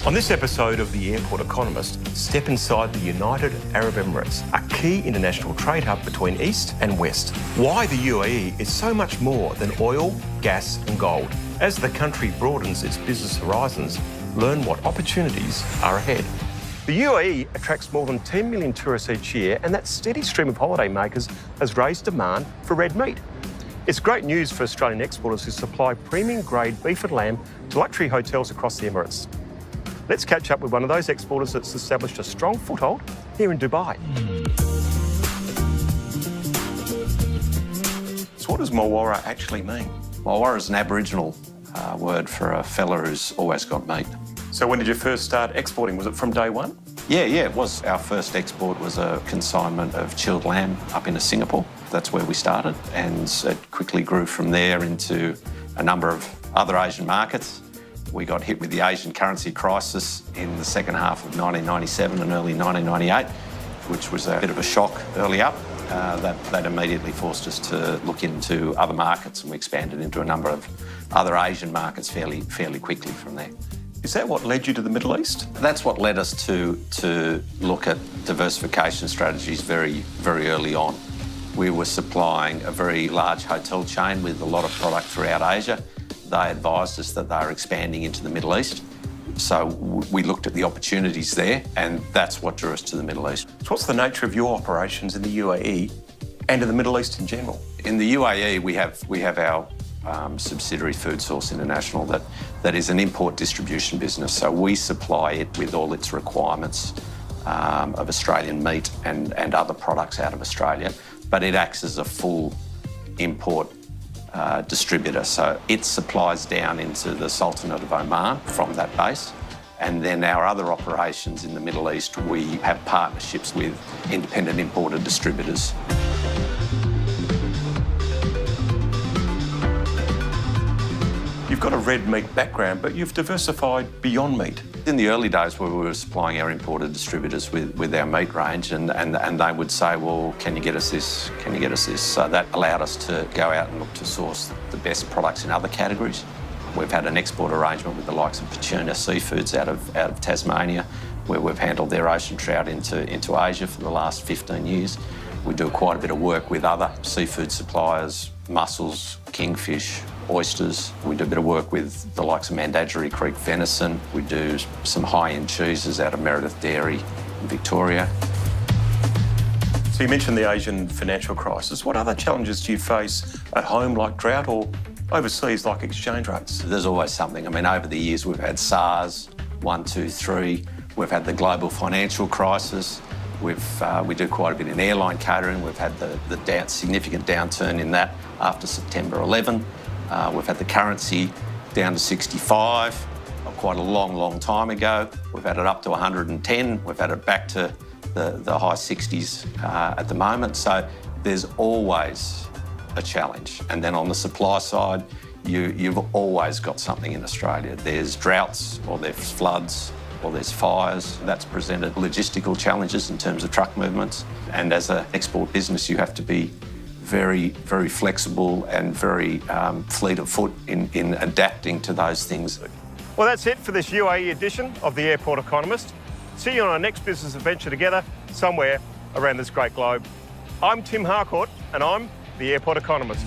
On this episode of The Airport Economist, step inside the United Arab Emirates, a key international trade hub between East and West. Why the UAE is so much more than oil, gas and gold. As the country broadens its business horizons, learn what opportunities are ahead. The UAE attracts more than 10 million tourists each year, and that steady stream of holidaymakers has raised demand for red meat. It's great news for Australian exporters who supply premium-grade beef and lamb to luxury hotels across the Emirates. Let's catch up with one of those exporters that's established a strong foothold here in Dubai. So what does Mulwarra actually mean? Mulwarra is an Aboriginal word for a fella who's always got meat. So when did you first start exporting? Was it from day one? Yeah, it was. Our first export was a consignment of chilled lamb up into Singapore. That's where we started, and it quickly grew from there into a number of other Asian markets. We got hit with the Asian currency crisis in the second half of 1997 and early 1998, which was a bit of a shock early up. That immediately forced us to look into other markets, and we expanded into a number of other Asian markets fairly quickly from there. Is that what led you to the Middle East? That's what led us to look at diversification strategies very early on. We were supplying a very large hotel chain with a lot of product throughout Asia. They advised us that they were expanding into the Middle East. So we looked at the opportunities there, and that's what drew us to the Middle East. So what's the nature of your operations in the UAE and in the Middle East in general? In the UAE, we have our subsidiary Food Source International that is an import distribution business. So we supply it with all its requirements of Australian meat and other products out of Australia, but it acts as a full import distributor. So it supplies down into the Sultanate of Oman from that base. And then our other operations in the Middle East, we have partnerships with independent importer distributors. You've got a red meat background, but you've diversified beyond meat. In the early days where we were supplying our importer distributors with our meat range, and they would say, well, can you get us this? Can you get us this? So that allowed us to go out and look to source the best products in other categories. We've had an export arrangement with the likes of Pachuna Seafoods out of Tasmania, where we've handled their ocean trout into Asia for the last 15 years. We do quite a bit of work with other seafood suppliers, mussels, kingfish, oysters. We do a bit of work with the likes of Mandadgery Creek venison. We do some high-end cheeses out of Meredith Dairy in Victoria. So you mentioned the Asian financial crisis. What other challenges do you face at home, like drought, or overseas, like exchange rates? There's always something. I mean, over the years, we've had SARS, 1, 2, 3. We've had the global financial crisis. We do quite a bit in airline catering. We've had the significant downturn in that after September 11. We've had the currency down to 65, quite a long time ago. We've had it up to 110. We've had it back to the high 60s at the moment. So there's always a challenge. And then on the supply side, you've always got something in Australia. There's droughts, or there's floods, or there's fires. That's presented logistical challenges in terms of truck movements. And as an export business, you have to be very flexible and very fleet of foot in adapting to those things. Well, that's it for this UAE edition of The Airport Economist. See you on our next business adventure together somewhere around this great globe. I'm Tim Harcourt, and I'm The Airport Economist.